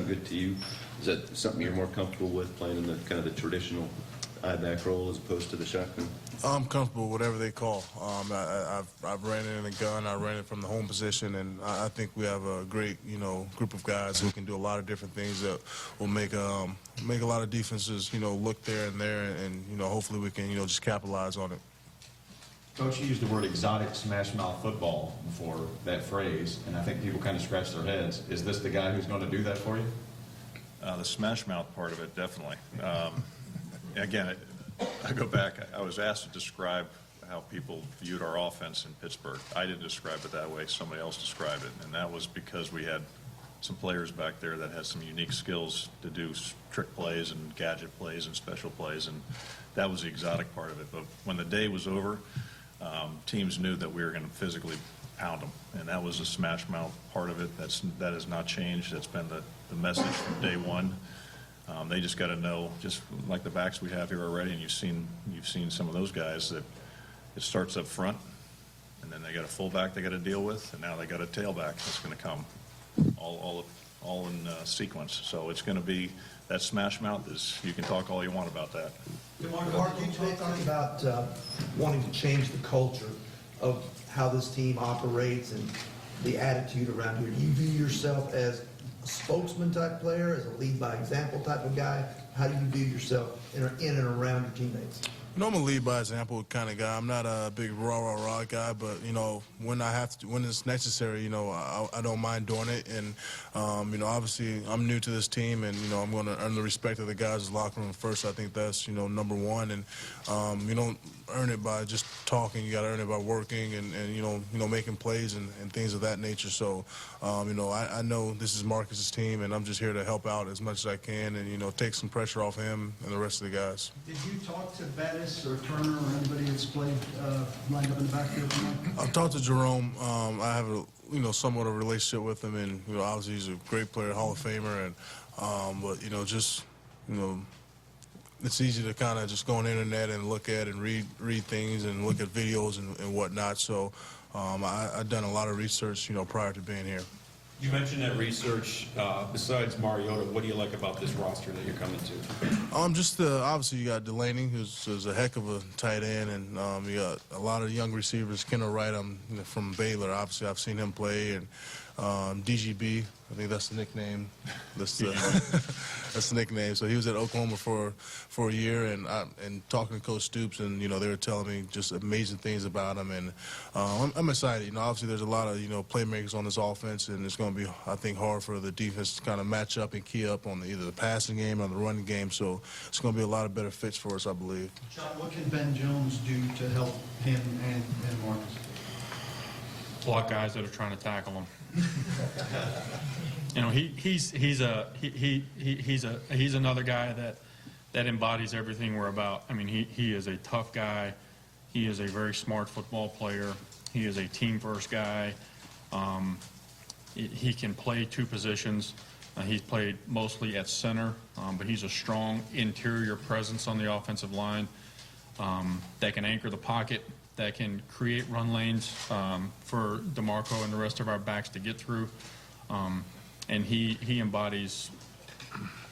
sound good to you? Is that something you're more comfortable with, playing in the kind of the traditional I-back role as opposed to the shotgun? I'm comfortable with whatever they call. I've ran it in a gun. I ran it from the home position, and I think we have a great, group of guys who can do a lot of different things that will make a lot of defenses, look there and there, and hopefully we can, just capitalize on it. Coach, you used the word exotic smash mouth football before that phrase, and I think people kind of scratch their heads. Is this the guy who's going to do that for you? The smash mouth part of it, definitely. Again, I go back. I was asked to describe how people viewed our offense in Pittsburgh. I didn't describe it that way. Somebody else described it, and that was because we had some players back there that had some unique skills to do trick plays and gadget plays and special plays, and that was the exotic part of it. But when the day was over, teams knew that we were going to physically pound them, and that was the smash mouth part of it. That has not changed. That's been the message from day one. They just got to know, just like the backs we have here already, and you've seen some of those guys, that it starts up front, and then they got a fullback they got to deal with, and now they got a tailback that's going to come, all in sequence. So it's going to be that smash mouth. You can talk all you want about that. Mark, you talked about wanting to change the culture of how this team operates and the attitude around here. Do you view yourself as a spokesman type player, as a lead by example type of guy? How do you view yourself in and around your teammates? I'm a lead by example kind of guy. I'm not a big rah guy, but when it's necessary, I don't mind doing it. And obviously I'm new to this team, and I'm going to earn the respect of the guys in the locker room first. I think that's number one. And you don't earn it by just talking. You got to earn it by working and making plays and things of that nature. So I know this is Marcus's team, and I'm just here to help out as much as I can and take some pressure off him and the rest of the guys. Did you talk to Bettis or Turner or anybody that's played lined up in the backfield tonight? I've talked to Jerome. I have a somewhat of a relationship with him, and obviously he's a great player, Hall of Famer, and it's easy to kind of just go on the internet and look at and read things and look at videos and whatnot. So I've done a lot of research prior to being here. You mentioned that research. Besides Mariota, what do you like about this roster that you're coming to? Just obviously you got Delaney, who's a heck of a tight end, and you got a lot of young receivers. Kendall Wright, from Baylor. Obviously, I've seen him play, and DGB. I think that's the nickname. That's the nickname. So he was at Oklahoma for a year, and talking to Coach Stoops, and they were telling me just amazing things about him, and I'm excited. Obviously there's a lot of playmakers on this offense, and it's going to be, I think, hard for the defense to kind of match up and key up on either the passing game or the running game. So it's going to be a lot of better fits for us, I believe. John, what can Ben Jones do to help him and Marcus? Block guys that are trying to tackle him. He's another guy that embodies everything we're about. I mean, he is a tough guy. He is a very smart football player. He is a team-first guy. He can play two positions. He's played mostly at center, but he's a strong interior presence on the offensive line that can anchor the pocket, that can create run lanes for DeMarco and the rest of our backs to get through. And he embodies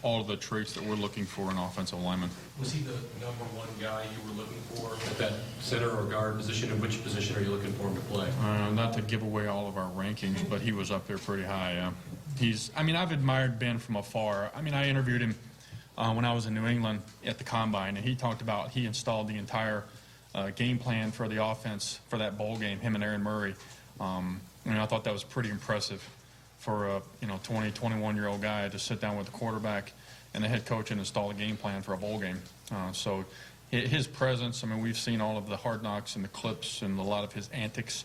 all of the traits that we're looking for in offensive linemen. Was he the number one guy you were looking for at that center or guard position? And which position are you looking for him to play? Not to give away all of our rankings, but he was up there pretty high. I've admired Ben from afar. I interviewed him when I was in New England at the Combine, and he talked about he installed the entire game plan for the offense for that bowl game, him and Aaron Murray. I thought that was pretty impressive for a 20, 21-year-old guy to sit down with the quarterback and the head coach and install a game plan for a bowl game. So his presence, we've seen all of the hard knocks and the clips and a lot of his antics.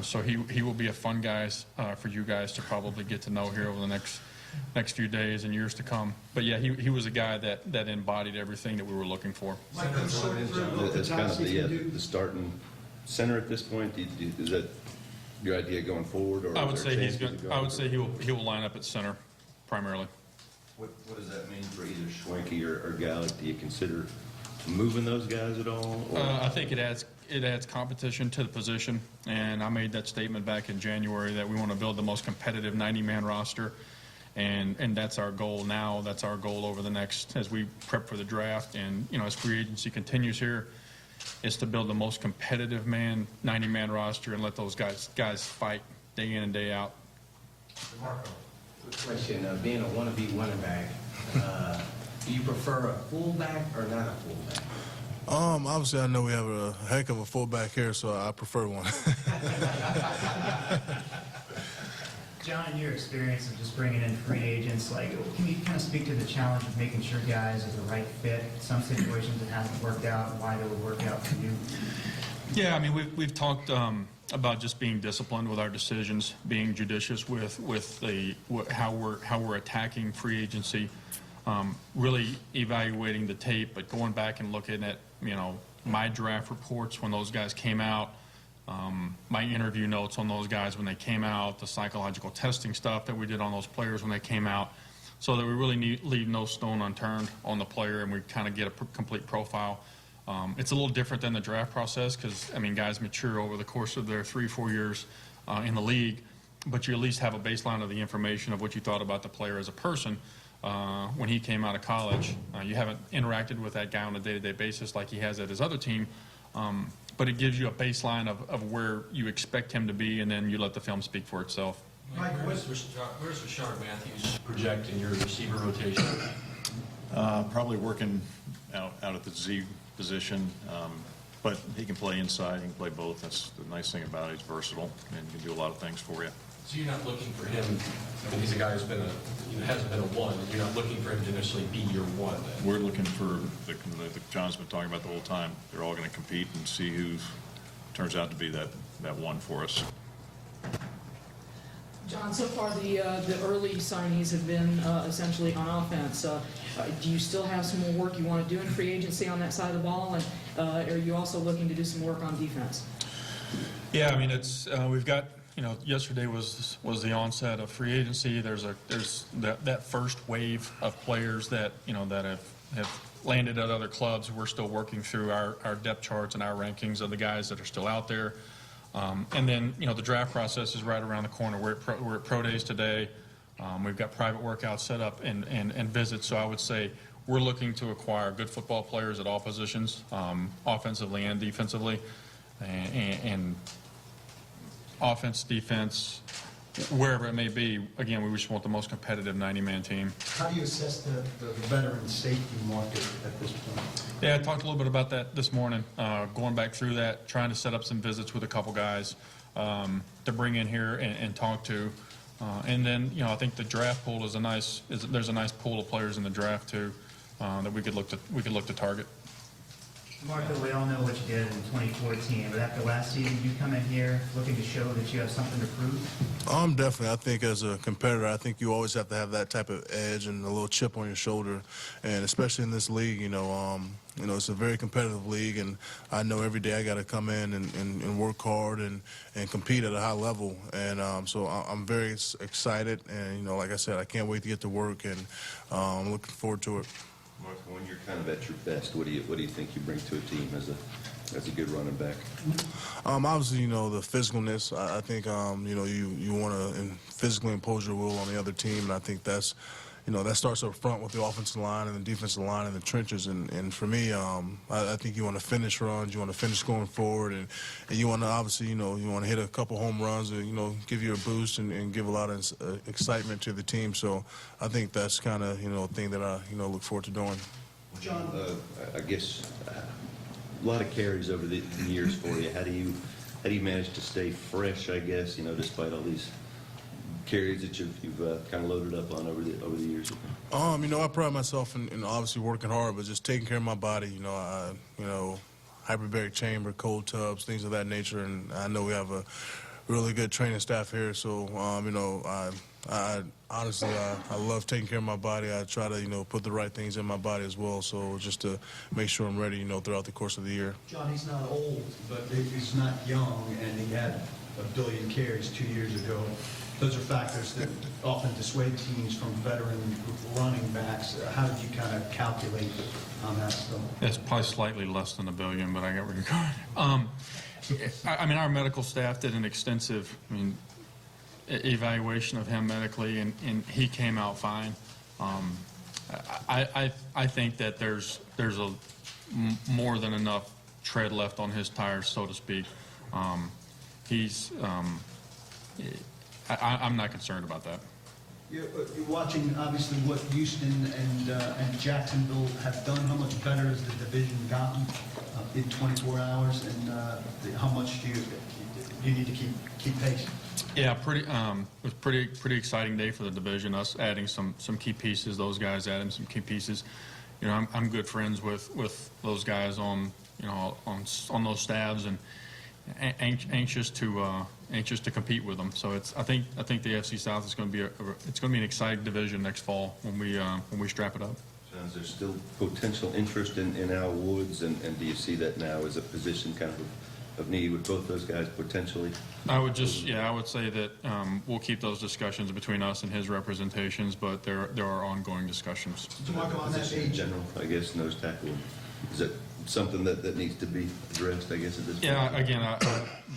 So he will be a fun guy for you guys to probably get to know here over the next few days and years to come. But yeah, he was a guy that embodied everything that we were looking for. That's kind of the starting center at this point. Is that your idea going forward? Or I would say he will line up at center primarily. What does that mean for either Schwenke or Gallick? Do you consider moving those guys at all? I think it adds competition to the position, and I made that statement back in January that we want to build the most competitive 90-man roster And that's our goal now. That's our goal over the next, as we prep for the draft. And, as free agency continues here, is to build the most competitive 90-man roster and let those guys fight day in and day out. Marco, quick question. Being a wannabe running back, do you prefer a fullback or not a fullback? Obviously, I know we have a heck of a fullback here, so I prefer one. John, in your experience of just bringing in free agents, can you kind of speak to the challenge of making sure guys are the right fit? Some situations it hasn't worked out, and why they would work out for you? Yeah, I mean, we've talked about just being disciplined with our decisions, being judicious with how we're attacking free agency, really evaluating the tape, but going back and looking at my draft reports when those guys came out. My interview notes on those guys when they came out, the psychological testing stuff that we did on those players when they came out, so that we really leave no stone unturned on the player and we kind of get a complete profile. It's a little different than the draft process because, guys mature over the course of their 3-4 years in the league, but you at least have a baseline of the information of what you thought about the player as a person when he came out of college. You haven't interacted with that guy on a day-to-day basis like he has at his other team. But it gives you a baseline of where you expect him to be, and then you let the film speak for itself. Mike, where's Rashard Matthews project in your receiver rotation? Probably working out at the Z position, but he can play inside, he can play both. That's the nice thing about it. He's versatile and can do a lot of things for you. So you're not looking for him, he's a guy who's hasn't been a one, and you're not looking for him to necessarily be your one then? We're looking for, the John's been talking about the whole time, they're all going to compete and see who turns out to be that one for us. John, so far the early signings have been essentially on offense. Do you still have some more work you want to do in free agency on that side of the ball, and are you also looking to do some work on defense? Yeah, it's we've got. Yesterday was the onset of free agency. There's that first wave of players that that have landed at other clubs. We're still working through our depth charts and our rankings of the guys that are still out there. And then the draft process is right around the corner. We're at pro days today. We've got private workouts set up and visits. So I would say we're looking to acquire good football players at all positions, offensively and defensively, and offense, defense, wherever it may be. Again, we just want the most competitive 90-man team. How do you assess the veteran safety market at this point? Yeah, I talked a little bit about that this morning, going back through that, trying to set up some visits with a couple guys to bring in here and talk to. And then, I think the draft pool is there's a nice pool of players in the draft too that we could look to target. Marco, we all know what you did in 2014, but after last season, you come in here looking to show that you have something to prove? Definitely. I think as a competitor, I think you always have to have that type of edge and a little chip on your shoulder, and especially in this league, it's a very competitive league, and I know every day I got to come in and work hard and compete at a high level, and so I'm very excited, and like I said, I can't wait to get to work, and I'm looking forward to it. Marco, when you're kind of at your best, what do you think you bring to a team as a good running back? Obviously, the physicalness. I think you want to physically impose your will on the other team, and I think that's that starts up front with the offensive line and the defensive line and the trenches. And for me, I think you want to finish runs, you want to finish going forward, and you want to obviously, you want to hit a couple home runs, or, give you a boost and give a lot of excitement to the team. So I think that's kind of, a thing that I, look forward to doing. John, I guess a lot of carries over the years for you. How do you manage to stay fresh, I guess, despite all these carries that you've kind of loaded up on over the years? I pride myself in obviously working hard, but just taking care of my body. Hyperbaric chamber, cold tubs, things of that nature, and I know we have a really good training staff here. So, I honestly love taking care of my body. I try to, put the right things in my body as well. So just to make sure I'm ready, throughout the course of the year. John, he's not old, but he's not young, and he had 1 billion carries 2 years ago. Those are factors that often dissuade teams from veteran running backs. How did you kind of calculate on that stuff? It's probably slightly less than 1 billion, but I got where you're going. Our medical staff did an extensive, evaluation of him medically, and he came out fine. I think that there's more than enough tread left on his tires, so to speak. I'm not concerned about that. You're watching, obviously, what Houston and Jacksonville have done. How much better has the division gotten in 24 hours, and how much do you need to keep pace? Yeah, it was pretty exciting day for the division. Us adding some key pieces, those guys adding some key pieces. You know, I'm good friends with those guys on on those staffs, and anxious to compete with them. So I think the AFC South is going to be an exciting division next fall when we strap it up. Is there still potential interest in Al Woods, and do you see that now as a position kind of need with both those guys potentially? I would say that we'll keep those discussions between us and his representations, but there are ongoing discussions. DeMarco, on that Position in age, general, I guess, nose tackle, is it something that needs to be addressed, I guess, at this point? Yeah, again, I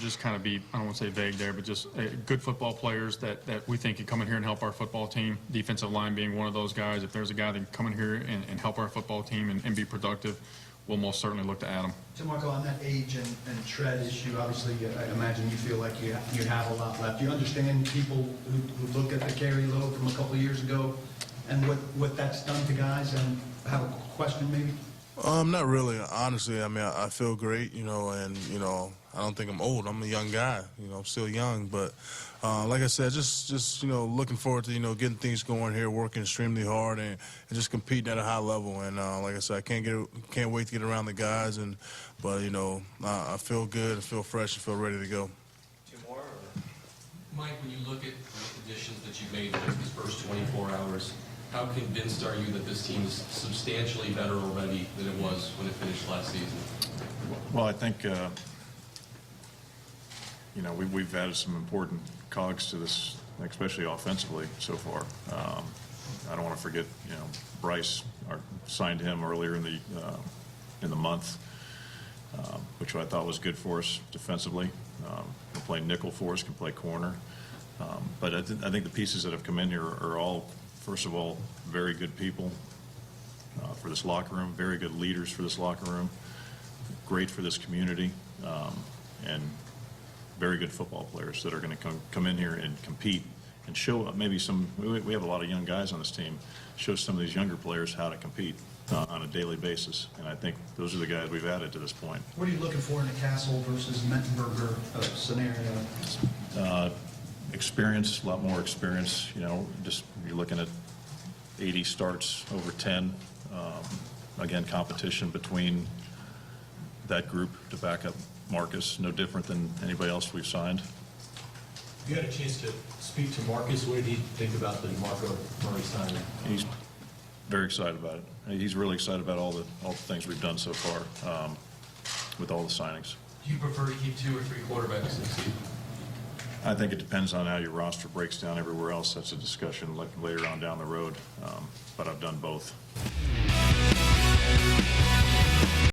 just kind of I don't want to say vague there, but just good football players that we think can come in here and help our football team. Defensive line being one of those guys. If there's a guy that can come in here and help our football team and be productive, we'll most certainly look to add him. DeMarco, on that age and tread issue, obviously, I imagine you feel like you have a lot left. Do you understand people who look at the carry load from a couple of years ago and what that's done to guys, and have a question maybe? Not really, honestly. I mean, I feel great, and I don't think I'm old. I'm a young guy, I'm still young. But like I said, just looking forward to getting things going here, working extremely hard, and just competing at a high level. And like I said, I can't wait to get around the guys. But I feel good, I feel fresh, I feel ready to go. Two more? Mike, when you look at the additions that you've made in these first 24 hours, how convinced are you that this team is substantially better already than it was when it finished last season? Well, I think, we've added some important cogs to this, especially offensively so far. I don't want to forget, Bryce signed him earlier in the month, which I thought was good for us defensively. Can play nickel for us, can play corner. But I think the pieces that have come in here are all, first of all, very good people for this locker room, very good leaders for this locker room, great for this community, and very good football players that are going to come in here and compete and show maybe we have a lot of young guys on this team, show some of these younger players how to compete on a daily basis. And I think those are the guys we've added to this point. What are you looking for in a Castle versus Mettenberger scenario? Experience, a lot more experience. Just you're looking at 80 starts over 10. Again, competition between that group to back up Marcus, no different than anybody else we've signed. You had a chance to speak to Marcus. What did he think about the DeMarco Murray signing? He's very excited about it. He's really excited about all the things we've done so far with all the signings. Do you prefer to keep 2 or 3 quarterbacks next season? I think it depends on how your roster breaks down everywhere else. That's a discussion later on down the road, but I've done both.